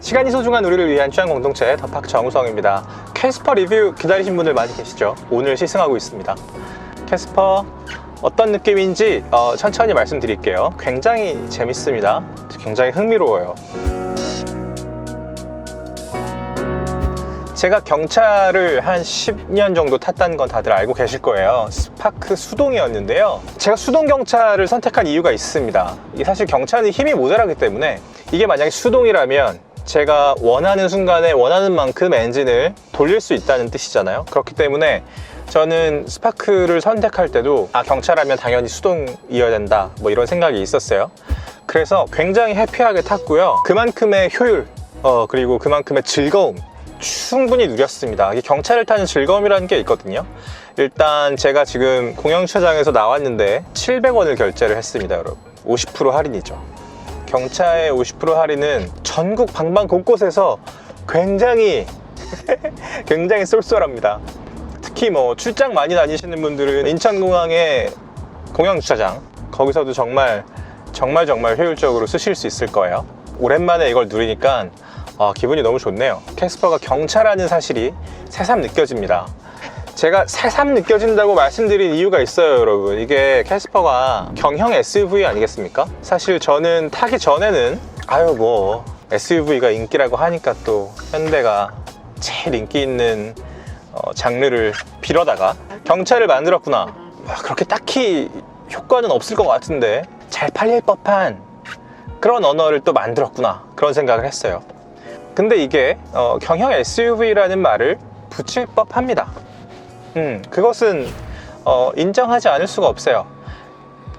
시간이 소중한 우리를 위한 취향 공동체 더팍 정우성입니다. 캐스퍼 리뷰 기다리신 분들 많이 계시죠? 오늘 시승하고 있습니다. 캐스퍼 어떤 느낌인지 천천히 말씀드릴게요. 굉장히 재밌습니다. 굉장히 흥미로워요. 제가 경차를 한 10년 정도 탔다는 건 다들 알고 계실 거예요. 스파크 수동이었는데요. 제가 수동 경차를 선택한 이유가 있습니다. 사실 경차는 힘이 모자라기 때문에 이게 만약에 수동이라면 제가 원하는 순간에 원하는 만큼 엔진을 돌릴 수 있다는 뜻이잖아요. 그렇기 때문에 저는 스파크를 선택할 때도 경차라면 당연히 수동이어야 된다 뭐 이런 생각이 있었어요. 그래서 굉장히 해피하게 탔고요. 그만큼의 효율 그리고 그만큼의 즐거움 충분히 누렸습니다. 이 경차를 타는 즐거움이라는 게 있거든요. 일단 제가 지금 공영주차장에서 나왔는데 700원을 결제를 했습니다. 여러분 50% 할인이죠. 경차의 50% 할인은 전국 방방 곳곳에서 굉장히 굉장히 쏠쏠합니다. 특히 뭐 출장 많이 다니시는 분들은 인천공항의 공영주차장 거기서도 정말 효율적으로 쓰실 수 있을 거예요. 오랜만에 이걸 누리니까 기분이 너무 좋네요. 캐스퍼가 경차라는 사실이 새삼 느껴집니다. 제가 새삼 느껴진다고 말씀드린 이유가 있어요, 여러분. 이게 캐스퍼가 경형 SUV 아니겠습니까? 사실 저는 타기 전에는 SUV가 인기라고 하니까 또 현대가 제일 인기 있는 장르를 빌어다가 경차를 만들었구나. 그렇게 딱히 효과는 없을 것 같은데 잘 팔릴 법한 그런 언어를 또 만들었구나, 그런 생각을 했어요. 근데 이게 경형 SUV라는 말을 붙일 법합니다. 그것은 인정하지 않을 수가 없어요.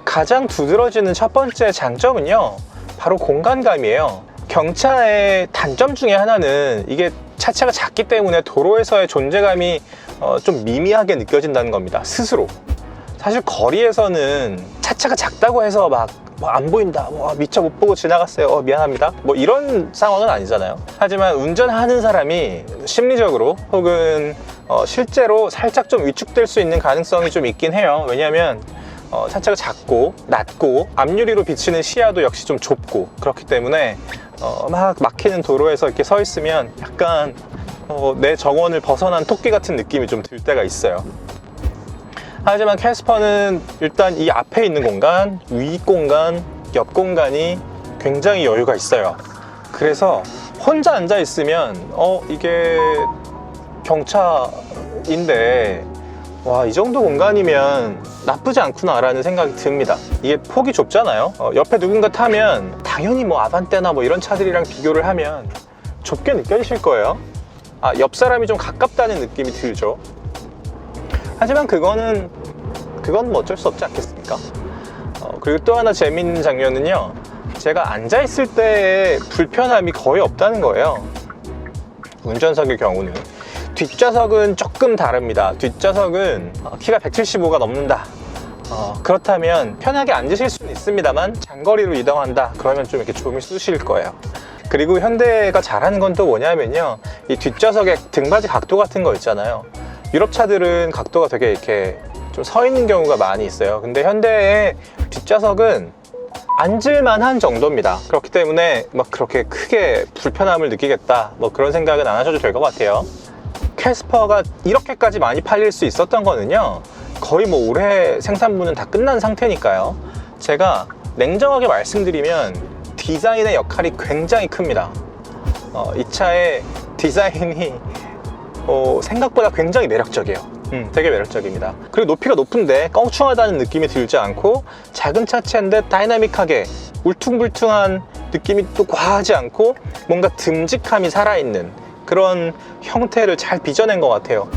가장 두드러지는 첫 번째 장점은요, 바로 공간감이에요. 경차의 단점 중에 하나는 이게 차체가 작기 때문에 도로에서의 존재감이 좀 미미하게 느껴진다는 겁니다. 스스로. 사실 거리에서는 차체가 작다고 해서 안 보인다, 미처 못 보고 지나갔어요, 미안합니다, 뭐 이런 상황은 아니잖아요. 하지만 운전하는 사람이 심리적으로 혹은 실제로 살짝 좀 위축될 수 있는 가능성이 좀 있긴 해요. 왜냐하면 차체가 작고 낮고 앞유리로 비치는 시야도 역시 좀 좁고 그렇기 때문에 막 막히는 도로에서 이렇게 서 있으면 약간 내 정원을 벗어난 토끼 같은 느낌이 좀 들 때가 있어요. 하지만 캐스퍼는 일단 이 앞에 있는 공간, 위 공간, 옆 공간이 굉장히 여유가 있어요. 그래서 혼자 앉아 있으면 이게 경차인데 이 정도 공간이면 나쁘지 않구나 라는 생각이 듭니다. 이게 폭이 좁잖아요. 옆에 누군가 타면 당연히 아반떼나 이런 차들이랑 비교를 하면 좁게 느껴지실 거예요. 옆 사람이 좀 가깝다는 느낌이 들죠. 하지만 그건 어쩔 수 없지 않겠습니까? 그리고 또 하나 재밌는 장면은요, 제가 앉아있을 때의 불편함이 거의 없다는 거예요. 운전석의 경우는. 뒷좌석은 조금 다릅니다. 뒷좌석은 키가 175가 넘는다, 그렇다면 편하게 앉으실 수는 있습니다만 장거리로 이동한다 그러면 좀 이렇게 조금이 쑤실 거예요. 그리고 현대가 잘하는 건 또 뭐냐면요, 이 뒷좌석의 등받이 각도 같은 거 있잖아요. 유럽 차들은 각도가 되게 이렇게 좀 서 있는 경우가 많이 있어요. 근데 현대의 뒷좌석은 앉을만한 정도입니다. 그렇기 때문에 그렇게 크게 불편함을 느끼겠다 그런 생각은 안 하셔도 될 것 같아요. 캐스퍼가 이렇게까지 많이 팔릴 수 있었던 거는요, 거의 올해 생산분은 다 끝난 상태니까요. 제가 냉정하게 말씀드리면 디자인의 역할이 굉장히 큽니다. 이 차의 디자인이 생각보다 굉장히 매력적이에요. 되게 매력적입니다. 그리고 높이가 높은데 껑충하다는 느낌이 들지 않고 작은 차체인데 다이나믹하게 울퉁불퉁한 느낌이 또 과하지 않고 뭔가 듬직함이 살아있는 그런 형태를 잘 빚어낸 것 같아요.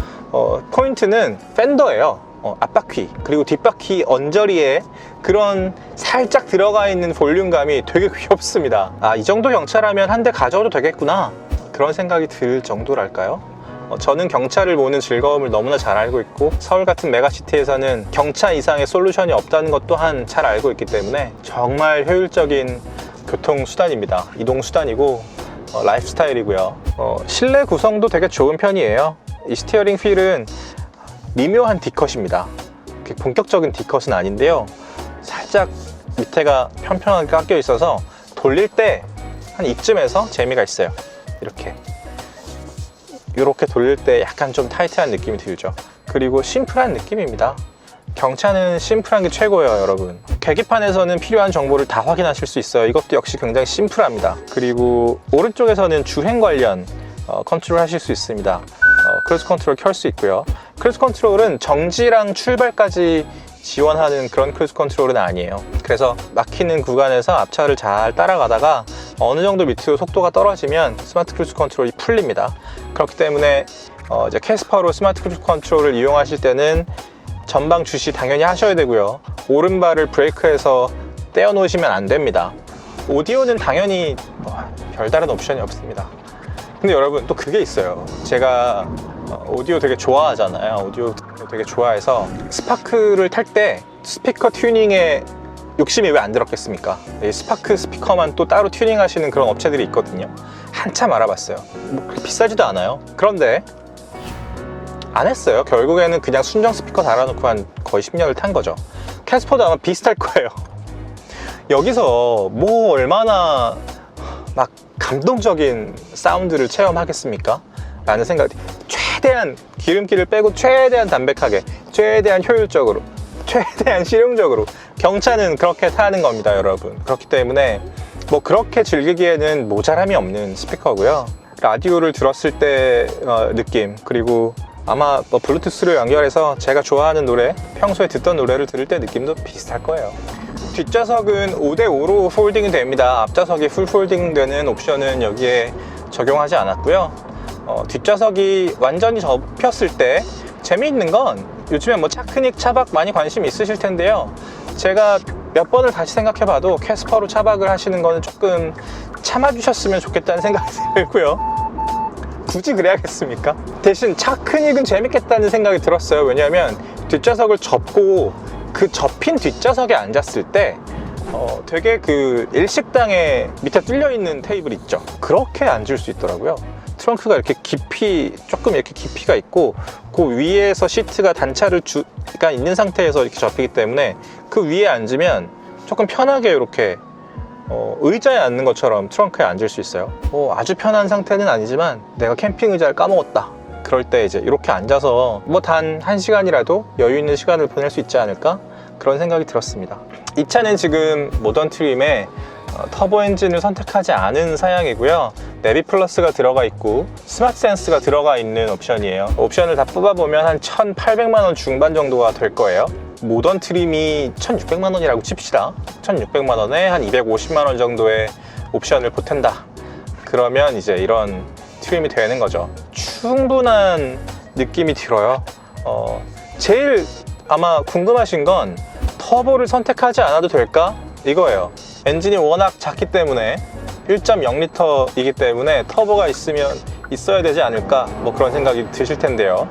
포인트는 팬더예요. 앞바퀴 그리고 뒷바퀴 언저리에 그런 살짝 들어가 있는 볼륨감이 되게 귀엽습니다. 이 정도 경차라면 한 대 가져도 되겠구나, 그런 생각이 들 정도랄까요? 저는 경차를 모는 즐거움을 너무나 잘 알고 있고 서울 같은 메가시티에서는 경차 이상의 솔루션이 없다는 것 또한 잘 알고 있기 때문에 정말 효율적인 교통수단입니다. 이동수단이고 라이프 스타일이고요. 실내 구성도 되게 좋은 편이에요. 이 스티어링 휠은 미묘한 D컷입니다. 본격적인 D컷은 아닌데요, 살짝 밑에가 평평하게 깎여 있어서 돌릴 때 한 이쯤에서 재미가 있어요. 이렇게 돌릴 때 약간 좀 타이트한 느낌이 들죠. 그리고 심플한 느낌입니다. 경차는 심플한 게 최고예요, 여러분. 계기판에서는 필요한 정보를 다 확인하실 수 있어요. 이것도 역시 굉장히 심플합니다. 그리고 오른쪽에서는 주행 관련 컨트롤 하실 수 있습니다. 크루즈 컨트롤 켤 수 있고요. 크루즈 컨트롤은 정지랑 출발까지 지원하는 그런 크루즈 컨트롤은 아니에요. 그래서 막히는 구간에서 앞차를 잘 따라가다가 어느 정도 밑으로 속도가 떨어지면 스마트 크루즈 컨트롤이 풀립니다. 그렇기 때문에 이제 캐스퍼로 스마트 크루즈 컨트롤을 이용하실 때는 전방 주시 당연히 하셔야 되고요. 오른발을 브레이크에서 떼어 놓으시면 안 됩니다. 오디오는 당연히 별다른 옵션이 없습니다. 근데 여러분, 또 그게 있어요. 제가 오디오 되게 좋아하잖아요. 오디오 되게 좋아해서 스파크를 탈 때 스피커 튜닝에 욕심이 왜 안 들었겠습니까? 스파크 스피커만 또 따로 튜닝 하시는 그런 업체들이 있거든요. 한참 알아봤어요. 뭐 비싸지도 않아요. 그런데 안 했어요. 결국에는 그냥 순정 스피커 달아놓고 한 거의 10년을 탄 거죠. 캐스퍼도 아마 비슷할 거예요. 여기서 뭐 얼마나 막 감동적인 사운드를 체험하겠습니까? 라는 생각이, 최대한 기름기를 빼고 최대한 담백하게, 최대한 효율적으로, 최대한 실용적으로 경차는 그렇게 타는 겁니다, 여러분. 그렇기 때문에 뭐 그렇게 즐기기에는 모자람이 없는 스피커고요. 라디오를 들었을 때 느낌, 그리고 아마 뭐 블루투스로 연결해서 제가 좋아하는 노래, 평소에 듣던 노래를 들을 때 느낌도 비슷할 거예요. 뒷좌석은 5대5로 폴딩이 됩니다. 앞좌석이 풀 폴딩 되는 옵션은 여기에 적용하지 않았고요. 뒷좌석이 완전히 접혔을 때 재미있는 건, 요즘에 뭐 차크닉, 차박 많이 관심 있으실 텐데요. 제가 몇 번을 다시 생각해봐도 캐스퍼로 차박을 하시는 거는 조금 참아주셨으면 좋겠다는 생각이 들고요. 굳이 그래야겠습니까? 대신 차크닉은 재밌겠다는 생각이 들었어요. 왜냐하면 뒷좌석을 접고 그 접힌 뒷좌석에 앉았을 때 되게 그 일식당에 밑에 뚫려있는 테이블 있죠? 그렇게 앉을 수 있더라고요. 트렁크가 이렇게 조금 이렇게 깊이가 있고, 그 위에서 시트가 단차가 있는 상태에서 이렇게 접히기 때문에 그 위에 앉으면 조금 편하게 이렇게 의자에 앉는 것처럼 트렁크에 앉을 수 있어요. 아주 편한 상태는 아니지만 내가 캠핑 의자를 까먹었다, 그럴 때 이제 이렇게 앉아서 뭐 단 1시간이라도 여유 있는 시간을 보낼 수 있지 않을까, 그런 생각이 들었습니다. 이 차는 지금 모던 트림에 터보 엔진을 선택하지 않은 사양이고요. 내비 플러스가 들어가 있고 스마트 센스가 들어가 있는 옵션이에요. 옵션을 다 뽑아보면 한 1,800만 원 중반 정도가 될 거예요. 모던 트림이 1,600만 원이라고 칩시다. 1,600만 원에 한 250만 원 정도의 옵션을 보탠다. 그러면 이제 이런 트림이 되는 거죠. 충분한 느낌이 들어요. 제일 아마 궁금하신 건 터보를 선택하지 않아도 될까? 이거예요. 엔진이 워낙 작기 때문에 1.0L이기 때문에 터보가 있어야 되지 않을까, 뭐 그런 생각이 드실 텐데요.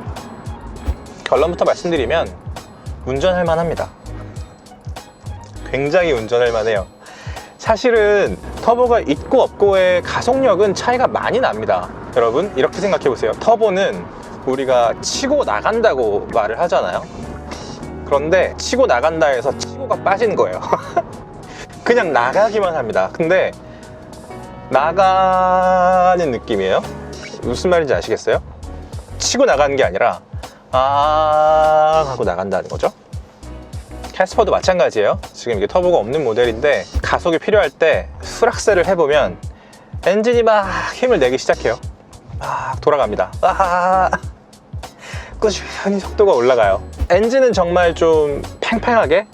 결론부터 말씀드리면 운전할 만합니다. 굉장히 운전할 만해요. 사실은 터보가 있고 없고의 가속력은 차이가 많이 납니다. 여러분, 이렇게 생각해 보세요. 터보는 우리가 치고 나간다고 말을 하잖아요. 그런데 치고 나간다 해서 치고가 빠지는 거예요. 그냥 나가기만 합니다. 근데 나가는 느낌이에요. 무슨 말인지 아시겠어요? 치고 나가는 게 아니라 하고 나간다는 거죠. 캐스퍼도 마찬가지예요. 지금 이게 터보가 없는 모델인데 가속이 필요할 때 풀악셀을 해보면 엔진이 막 힘을 내기 시작해요. 막 돌아갑니다. 꾸준히 속도가 올라가요. 엔진은 정말 좀 팽팽하게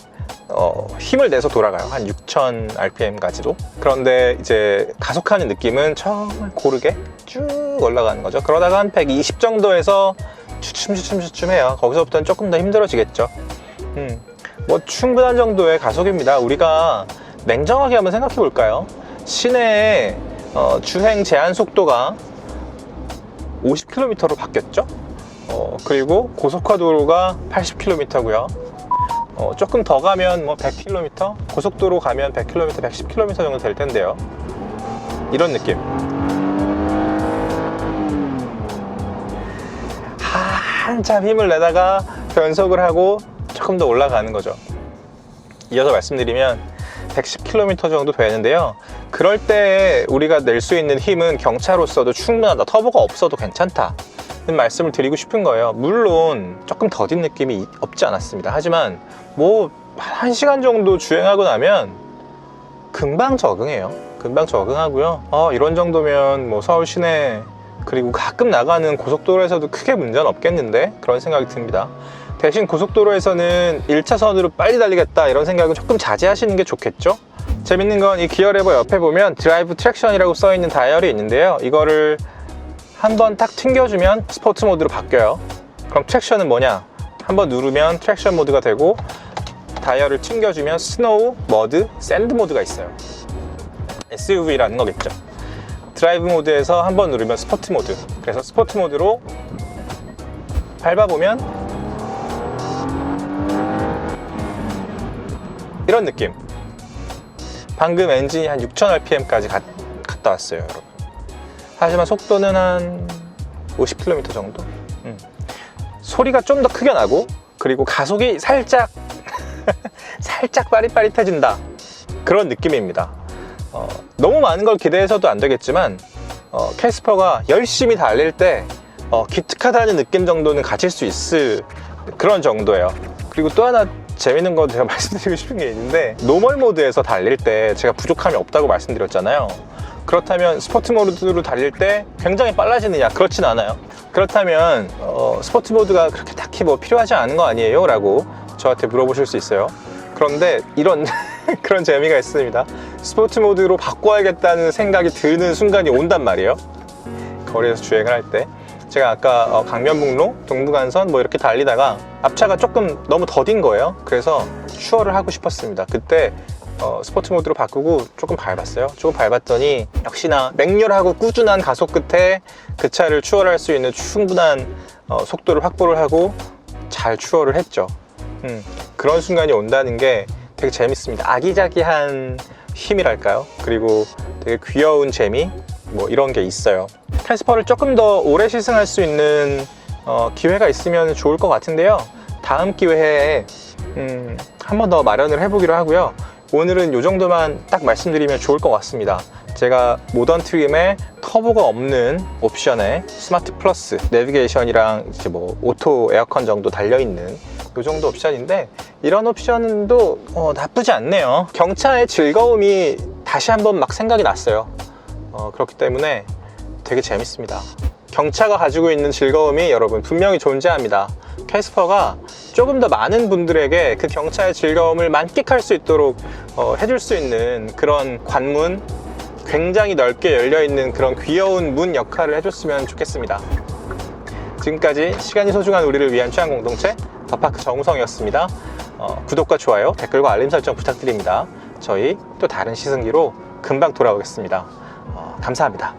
힘을 내서 돌아가요. 한 6,000rpm까지도. 그런데 이제 가속하는 느낌은 정말 고르게 쭉 올라가는 거죠. 그러다가 한 120 정도에서 주춤 해요. 거기서부터는 조금 더 힘들어지겠죠. 뭐 충분한 정도의 가속입니다. 우리가 냉정하게 한번 생각해 볼까요? 시내에 주행 제한 속도가 50km로 바뀌었죠. 그리고 고속화도로가 80km고요. 조금 더 가면 뭐 100km, 고속도로 가면 100km, 110km 정도 될 텐데요. 이런 느낌. 한참 힘을 내다가 변속을 하고 조금 더 올라가는 거죠. 이어서 말씀드리면 110km 정도 되는데요. 그 그럴 때 우리가 낼 수 있는 힘은 경차로서도 충분하다, 터보가 없어도 괜찮다 는 말씀을 드리고 싶은 거예요. 물론 조금 더딘 느낌이 없지 않았습니다. 하지만 뭐 1시간 정도 주행하고 나면 금방 적응해요. 금방 적응하고요. 이런 정도면 뭐 서울 시내 그리고 가끔 나가는 고속도로에서도 크게 문제는 없겠는데, 그런 생각이 듭니다. 대신 고속도로에서는 1차선으로 빨리 달리겠다 이런 생각은 조금 자제하시는 게 좋겠죠. 재밌는 건 이 기어 레버 옆에 보면 드라이브 트랙션이라고 써 있는 다이얼이 있는데요. 이거를 한번 딱 튕겨주면 스포츠 모드로 바뀌어요. 그럼 트랙션은 뭐냐? 한번 누르면 트랙션 모드가 되고, 다이얼을 튕겨주면 스노우, 머드, 샌드 모드가 있어요. SUV라는 거겠죠. 드라이브 모드에서 한번 누르면 스포츠 모드, 그래서 스포츠 모드로 밟아보면 이런 느낌. 방금 엔진이 한 6000rpm까지 갔다 왔어요, 여러분. 하지만 속도는 한 50km 정도. 소리가 좀 더 크게 나고, 그리고 가속이 살짝 살짝 빠릿빠릿해진다, 그런 느낌입니다. 너무 많은 걸 기대해서도 안 되겠지만, 캐스퍼가 열심히 달릴 때 기특하다는 느낌 정도는 가질 수 있을 그런 정도예요. 그리고 또 하나 재밌는 거 제가 말씀드리고 싶은 게 있는데, 노멀 모드에서 달릴 때 제가 부족함이 없다고 말씀드렸잖아요. 그렇다면 스포츠 모드로 달릴 때 굉장히 빨라지느냐? 그렇진 않아요. 그렇다면 스포츠 모드가 그렇게 딱히 뭐 필요하지 않은 거 아니에요? 라고 저한테 물어보실 수 있어요. 그런데 이런 그런 재미가 있습니다. 스포츠 모드로 바꿔야겠다는 생각이 드는 순간이 온단 말이에요. 거리에서 주행을 할 때. 제가 아까 강변북로, 동부간선 뭐 이렇게 달리다가 앞차가 조금 너무 더딘 거예요. 그래서 추월을 하고 싶었습니다. 그때 스포츠 모드로 바꾸고 조금 밟았어요. 조금 밟았더니 역시나 맹렬하고 꾸준한 가속 끝에 그 차를 추월할 수 있는 충분한 속도를 확보를 하고 잘 추월을 했죠. 그런 순간이 온다는 게 되게 재밌습니다. 아기자기한 힘이랄까요? 그리고 되게 귀여운 재미? 뭐 이런 게 있어요. 캐스퍼를 조금 더 오래 시승할 수 있는 기회가 있으면 좋을 것 같은데요. 다음 기회에 한 번 더 마련을 해보기로 하고요. 오늘은 이 정도만 딱 말씀드리면 좋을 것 같습니다. 제가 모던 트림에 터보가 없는 옵션에 스마트 플러스, 내비게이션이랑 이제 뭐 오토 에어컨 정도 달려있는 이 정도 옵션인데, 이런 옵션도 나쁘지 않네요. 경차의 즐거움이 다시 한번 막 생각이 났어요. 그렇기 때문에 되게 재밌습니다. 경차가 가지고 있는 즐거움이 여러분 분명히 존재합니다. 캐스퍼가 조금 더 많은 분들에게 그 경차의 즐거움을 만끽할 수 있도록 해줄 수 있는 그런 관문, 굉장히 넓게 열려있는 그런 귀여운 문 역할을 해줬으면 좋겠습니다. 지금까지 시간이 소중한 우리를 위한 취향 공동체 더파크 정우성이었습니다. 구독과 좋아요, 댓글과 알림 설정 부탁드립니다. 저희 또 다른 시승기로 금방 돌아오겠습니다. 감사합니다.